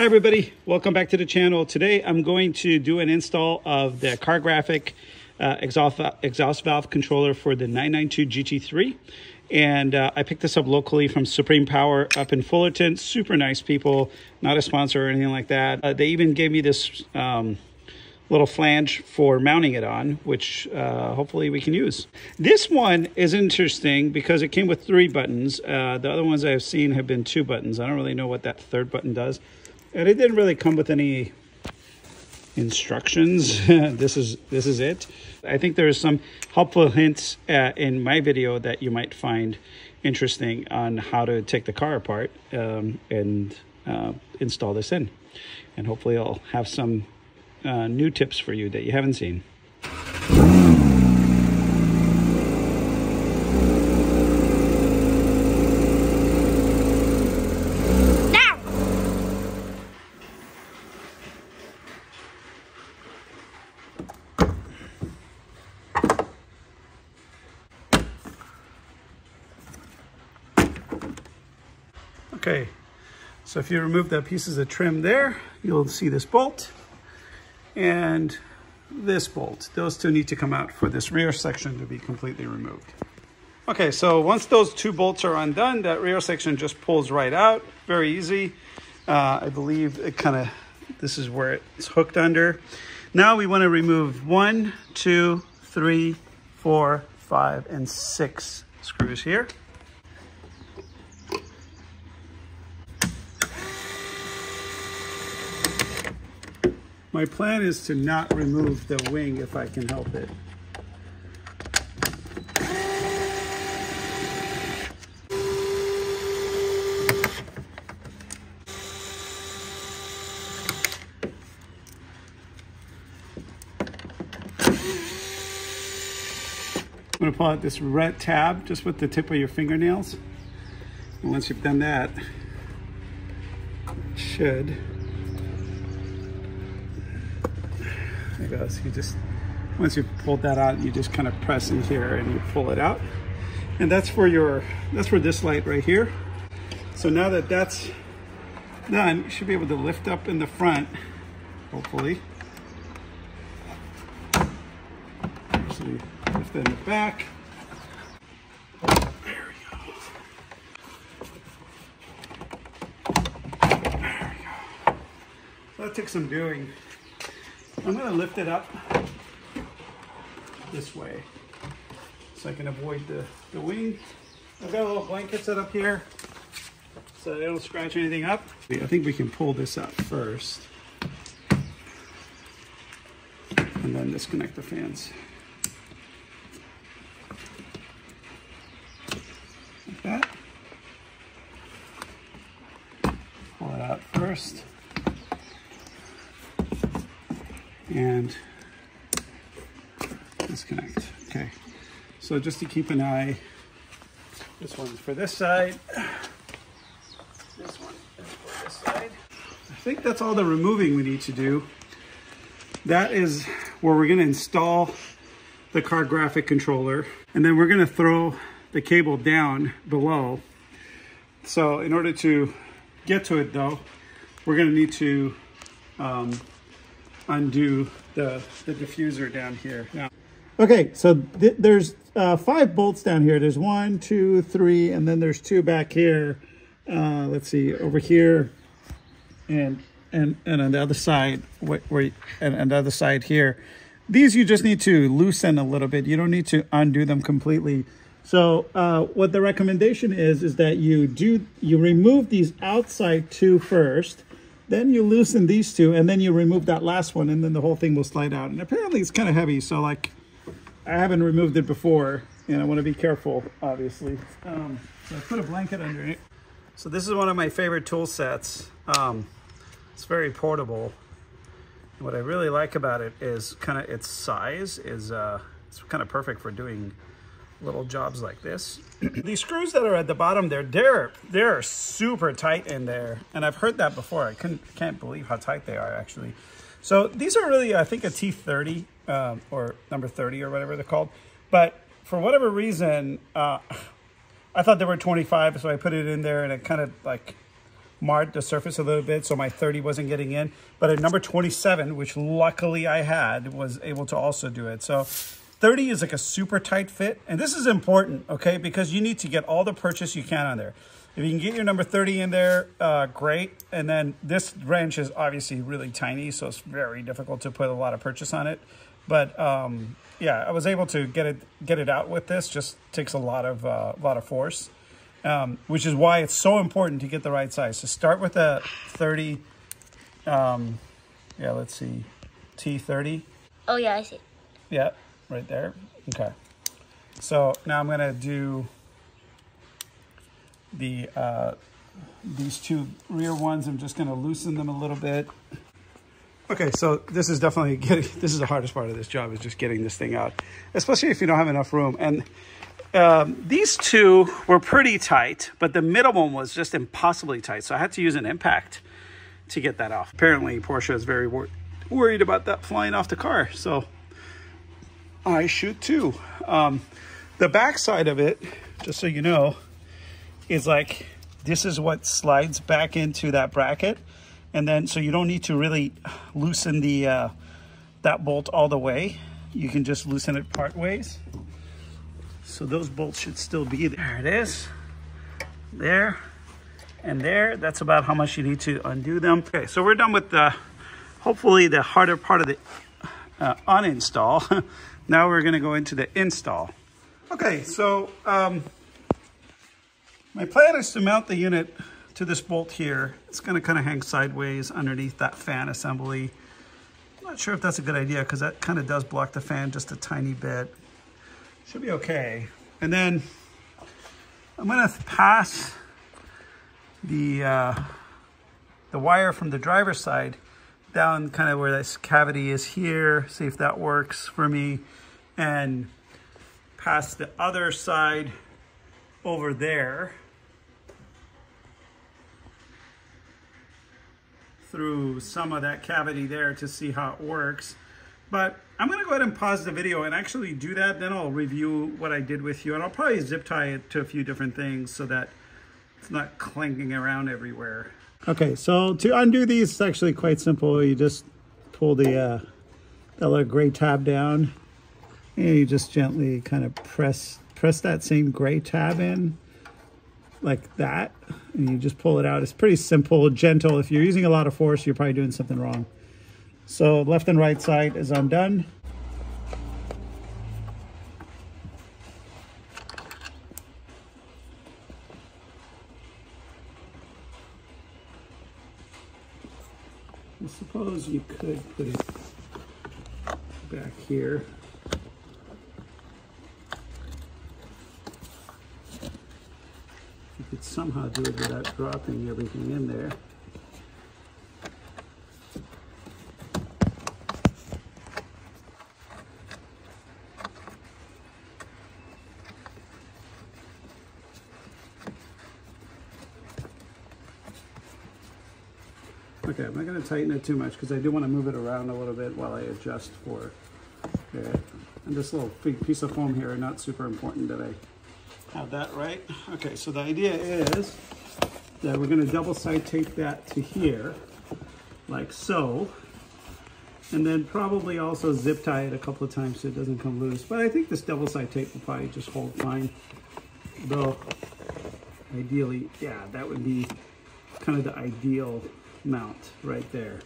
Hi everybody, welcome back to the channel. Today I'm going to do an install of the Cargraphic exhaust valve controller for the 992 GT3. And I picked this up locally from Supreme Power up in Fullerton. Super nice people, not a sponsor or anything like that. They even gave me this little flange for mounting it on, which hopefully we can use. This one is interesting because it came with 3 buttons. The other ones I've seen have been 2 buttons. I don't really know what that 3rd button does. And it didn't really come with any instructions. This is it. I think there's some helpful hints in my video that you might find interesting on how to take the car apart and install this in. And hopefully I'll have some new tips for you that you haven't seen. Okay, so if you remove the pieces of trim there, you'll see this bolt and this bolt. Those 2 need to come out for this rear section to be completely removed. Okay, so once those 2 bolts are undone, that rear section just pulls right out. Very easy. I believe it this is where it's hooked under. Now we want to remove 1, 2, 3, 4, 5, and 6 screws here. My plan is to not remove the wing if I can help it. I'm going to pull out this red tab just with the tip of your fingernails. And once you've done that, it should. There it goes. You just, once you've pulled that out, you just kind of press in here and you pull it out. And that's for this light right here. So now that that's done, you should be able to lift up in the front, hopefully. Actually, lift in the back. There we go. There we go. So that took some doing. I'm going to lift it up this way so I can avoid the wing. I've got a little blanket set up here so they don't scratch anything up. I think we can pull this out first and then disconnect the fans. Like that. Pull it out first. And disconnect. Okay, so just to keep an eye, this one's for this side, this one is for this side. I think that's all the removing we need to do. That is where we're going to install the Cargraphic controller, and then we're going to throw the cable down below. So in order to get to it though, we're going to need to undo the diffuser down here. Now, okay, so there's 5 bolts down here. There's 1, 2, 3, and then there's 2 back here. Let's see, over here, and on the other side, and the other side here. These you just need to loosen a little bit. You don't need to undo them completely. So what the recommendation is that you remove these outside 2 first. Then you loosen these 2, and then you remove that last one, and then the whole thing will slide out. And apparently it's kind of heavy, so like I haven't removed it before, and I want to be careful, obviously. So I put a blanket under it. So this is one of my favorite tool sets. It's very portable. And what I really like about it is its size is it's kind of perfect for doing little jobs like this. These screws that are at the bottom there, they're super tight in there, and I've heard that before. I can't believe how tight they are actually. So these are really, I think, a T30 or number 30 or whatever they're called. But for whatever reason, I thought they were 25, so I put it in there, and it kind of like marred the surface a little bit, so my 30 wasn't getting in. But at number 27, which luckily I had, was able to also do it. So 30 is like a super tight fit. And this is important, okay? Because you need to get all the purchase you can on there. If you can get your number 30 in there, great. And then this wrench is obviously really tiny, so it's very difficult to put a lot of purchase on it. But yeah, I was able to get it out with this. Just takes a lot of force, which is why it's so important to get the right size. So start with a 30. Yeah, let's see, T30. Oh yeah, I see. Yeah, right there. Okay. So now I'm gonna do the these two rear ones. I'm just gonna loosen them a little bit. Okay, so this is definitely this is the hardest part of this job, is just getting this thing out, especially if you don't have enough room. And these two were pretty tight, but the middle one was just impossibly tight. So I had to use an impact to get that off. Apparently Porsche is very worried about that flying off the car. So I shoot too. The back side of it, just so you know, is like, this is what slides back into that bracket. And then, so you don't need to really loosen the that bolt all the way. You can just loosen it part ways. So those bolts should still be there. There it is. There and there. That's about how much you need to undo them. Okay, so we're done with the, hopefully the harder part of the uninstall. Now we're gonna go into the install. Okay, so my plan is to mount the unit to this bolt here. It's gonna kind of hang sideways underneath that fan assembly. I'm not sure if that's a good idea, because that kind of does block the fan just a tiny bit. Should be okay. And then I'm gonna pass the wire from the driver's side down kind of where this cavity is here, see if that works for me, and pass the other side over there through some of that cavity there to see how it works. But I'm gonna go ahead and pause the video and actually do that. Then I'll review what I did with you, and I'll probably zip tie it to a few different things so that it's not clanking around everywhere. Okay, so to undo these, it's actually quite simple. You just pull the little gray tab down, and you just gently kind of press that same gray tab in like that, and you just pull it out. It's pretty simple, gentle. If you're using a lot of force, you're probably doing something wrong. So left and right side is undone. I suppose you could put it back here. You could somehow do it without dropping everything in there. Okay, I'm not going to tighten it too much because I do want to move it around a little bit while I adjust for it. Okay. And this little piece of foam here, not super important that I have that right. Okay, so the idea is that we're going to double side tape that to here, like so. And then probably also zip tie it a couple of times so it doesn't come loose. But I think this double side tape will probably just hold fine. Though, ideally, yeah, that would be kind of the ideal mount right there.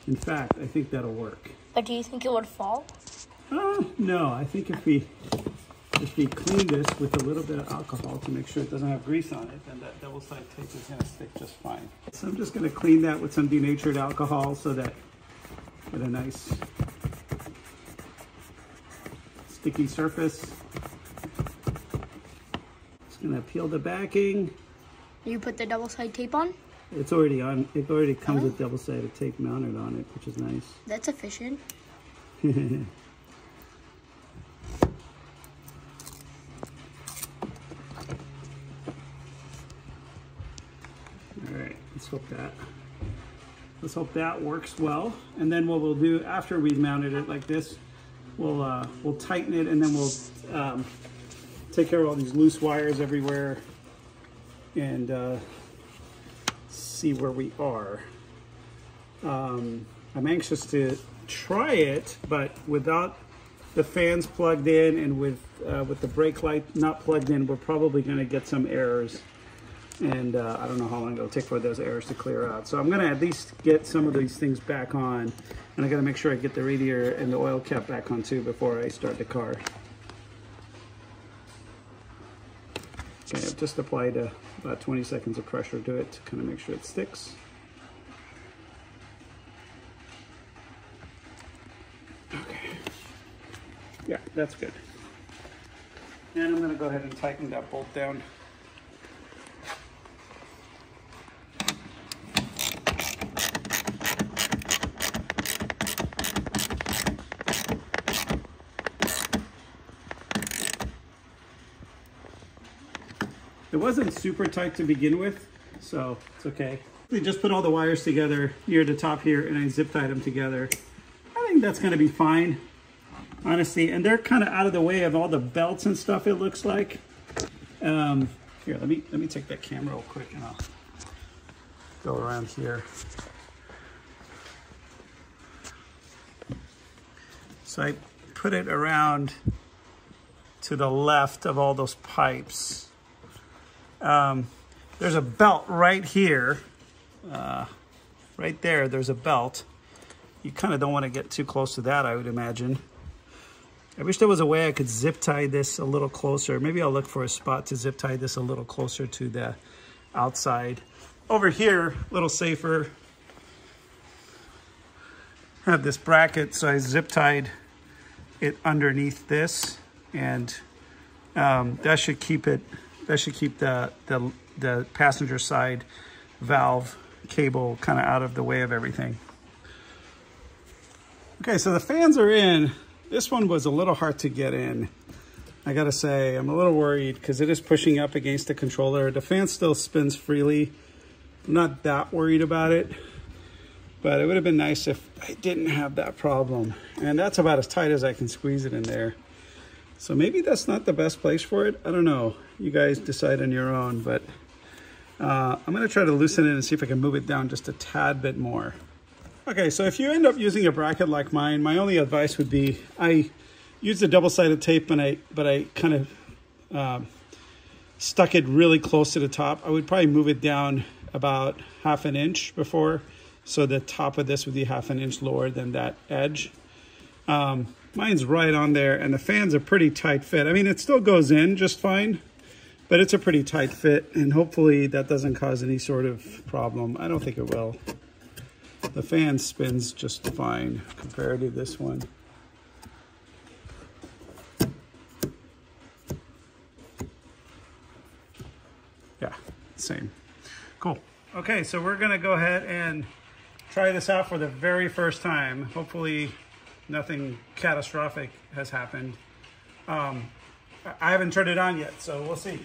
In fact, I think that'll work. But do you think it would fall? No, I think if we clean this with a little bit of alcohol to make sure it doesn't have grease on it, then that double side tape is going to stick just fine. So I'm just going to clean that with some denatured alcohol so that get a nice sticky surface. Just going to peel the backing. You put the double side tape on? It's already on. It already comes with double-sided tape mounted on it, which is nice. That's efficient. All right, let's hope that works well. And then what we'll do after we've mounted it like this, we'll tighten it, and then we'll take care of all these loose wires everywhere, and see where we are. I'm anxious to try it, but without the fans plugged in and with the brake light not plugged in, we're probably going to get some errors. And I don't know how long it'll take for those errors to clear out. So I'm going to at least get some of these things back on. And I got to make sure I get the radiator and the oil cap back on too before I start the car. Okay, I've just applied about 20 seconds of pressure to it to kind of make sure it sticks. Okay. Yeah, that's good. And I'm going to go ahead and tighten that bolt down. It wasn't super tight to begin with, so it's okay. We just put all the wires together near the top here and I zip tied them together. I think that's gonna be fine, honestly. And they're kind of out of the way of all the belts and stuff, it looks like. Here, let me take that camera real quick and I'll go around here. So I put it around to the left of all those pipes. There's a belt right here, right there, there's a belt. You kind of don't want to get too close to that, I would imagine. I wish there was a way I could zip tie this a little closer. Maybe I'll look for a spot to zip tie this a little closer to the outside. Over here, a little safer. I have this bracket, so I zip tied it underneath this, and that should keep it. That should keep the passenger side valve cable kind of out of the way of everything. Okay, so the fans are in. This one was a little hard to get in. I gotta say, I'm a little worried because it is pushing up against the controller. The fan still spins freely. I'm not that worried about it, but it would have been nice if I didn't have that problem. And that's about as tight as I can squeeze it in there. So maybe that's not the best place for it. I don't know. You guys decide on your own, but I'm gonna try to loosen it and see if I can move it down just a tad bit more. Okay, so if you end up using a bracket like mine, my only advice would be, I used a double-sided tape, but I kind of stuck it really close to the top. I would probably move it down about ½ an inch before, so the top of this would be ½ an inch lower than that edge. Mine's right on there, and the fans are pretty tight fit. I mean, it still goes in just fine, but it's a pretty tight fit, and hopefully that doesn't cause any sort of problem. I don't think it will. The fan spins just fine compared to this one. Yeah, same. Cool. Okay, so we're gonna go ahead and try this out for the very first time. Hopefully nothing catastrophic has happened. I haven't turned it on yet, so we'll see.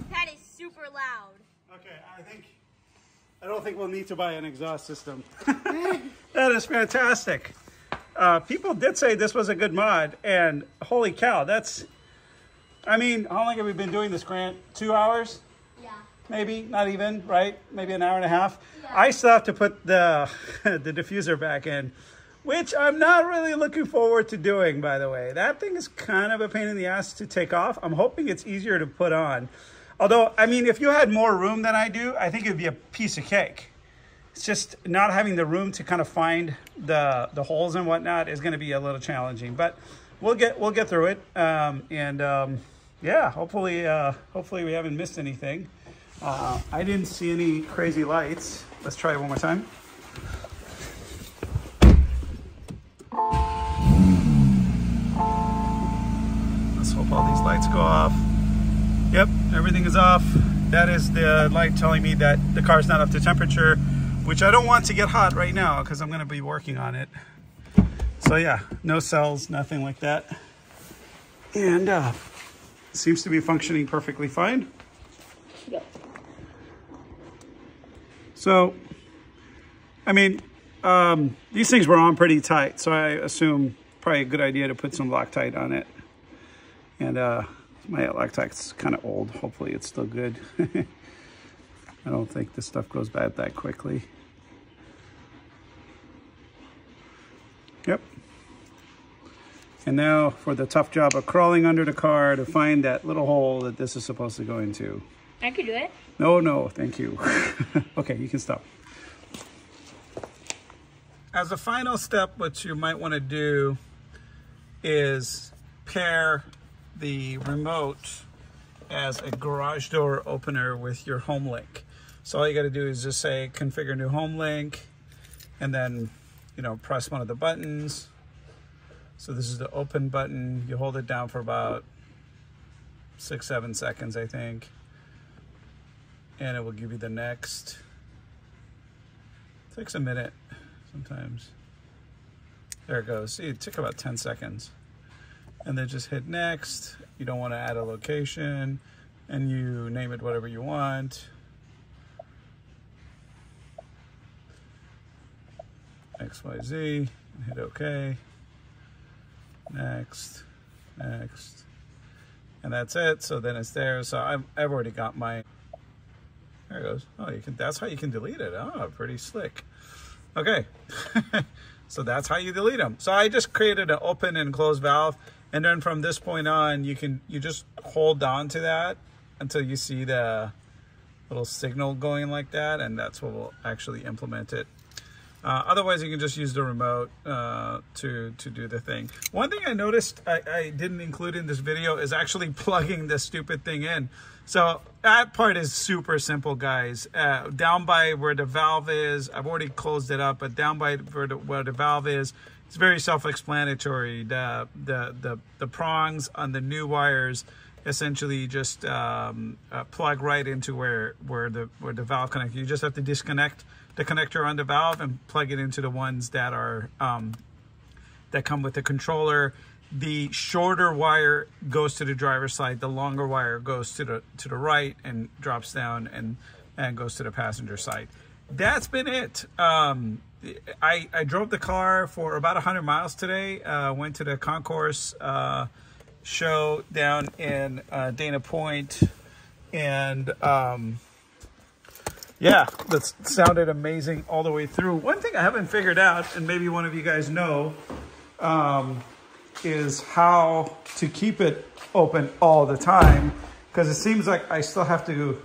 That is super loud. Okay, I don't think we'll need to buy an exhaust system. That is fantastic. People did say this was a good mod, and holy cow, that's, I mean, how long have we been doing this, Grant? 2 hours? Yeah. Maybe, not even, right? Maybe an hour and a half. Yeah. I still have to put the, the diffuser back in, which I'm not really looking forward to doing, by the way. That thing is kind of a pain in the ass to take off. I'm hoping it's easier to put on. Although, I mean, if you had more room than I do, I think it would be a piece of cake. It's just not having the room to kind of find the holes and whatnot is going to be a little challenging. But we'll get through it. Yeah, hopefully we haven't missed anything. I didn't see any crazy lights. Let's try it one more time. Let's hope all these lights go off. Yep, everything is off. That is the light telling me that the car's not up to temperature, which I don't want to get hot right now because I'm going to be working on it. So yeah, no cells, nothing like that. And seems to be functioning perfectly fine. Yep. So, I mean, these things were on pretty tight, so I assume probably a good idea to put some Loctite on it. And my Loctite's kind of old. Hopefully it's still good. I don't think this stuff goes bad that quickly. Yep. And now for the tough job of crawling under the car to find that little hole that this is supposed to go into. I could do it. No, thank you. Okay, you can stop. As a final step, what you might want to do is pair the remote as a garage door opener with your home link. So all you got to do is just say configure new home link, and then, you know, press one of the buttons. So this is the open button. You hold it down for about 6-7 seconds, I think, and it will give you the next. It takes a minute sometimes. There it goes. See, it took about 10 seconds. And then just hit next. You don't want to add a location, and you name it whatever you want. XYZ, and hit OK. Next, next, and that's it. So then it's there. So I've already got my. There it goes. Oh, you can. That's how you can delete it. Oh, pretty slick. Okay, so that's how you delete them. So I just created an open and close valve, and then from this point on, you just hold on to that until you see the little signal going like that, and that's what will actually implement it. Otherwise, you can just use the remote to do the thing. One thing I noticed I didn't include in this video is actually plugging this stupid thing in. So that part is super simple, guys. Down by where the valve is, I've already closed it up, but down by where the valve is, it's very self-explanatory. The prongs on the new wires essentially just plug right into where the valve connects. You just have to disconnect the connector on the valve and plug it into the ones that are that come with the controller. The shorter wire goes to the driver's side. The longer wire goes to the right and drops down and goes to the passenger side. That's been it. I drove the car for about 100 miles today. Went to the concourse show down in Dana Point, and yeah, that sounded amazing all the way through. One thing I haven't figured out, and maybe one of you guys know, is how to keep it open all the time, because it seems like I still have to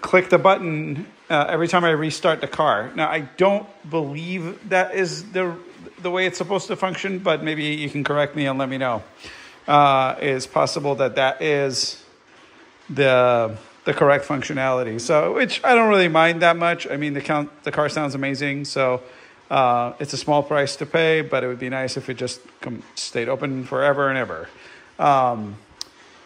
click the button every time I restart the car. Now, I don't believe that is the way it's supposed to function, but maybe you can correct me and let me know. It's possible that is the correct functionality. So, which I don't really mind that much. I mean, the car sounds amazing. So it's a small price to pay, but it would be nice if it just stayed open forever and ever.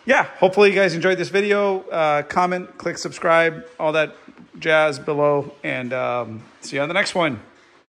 Yeah, hopefully you guys enjoyed this video. Comment, click subscribe, all that jazz below, and see you on the next one.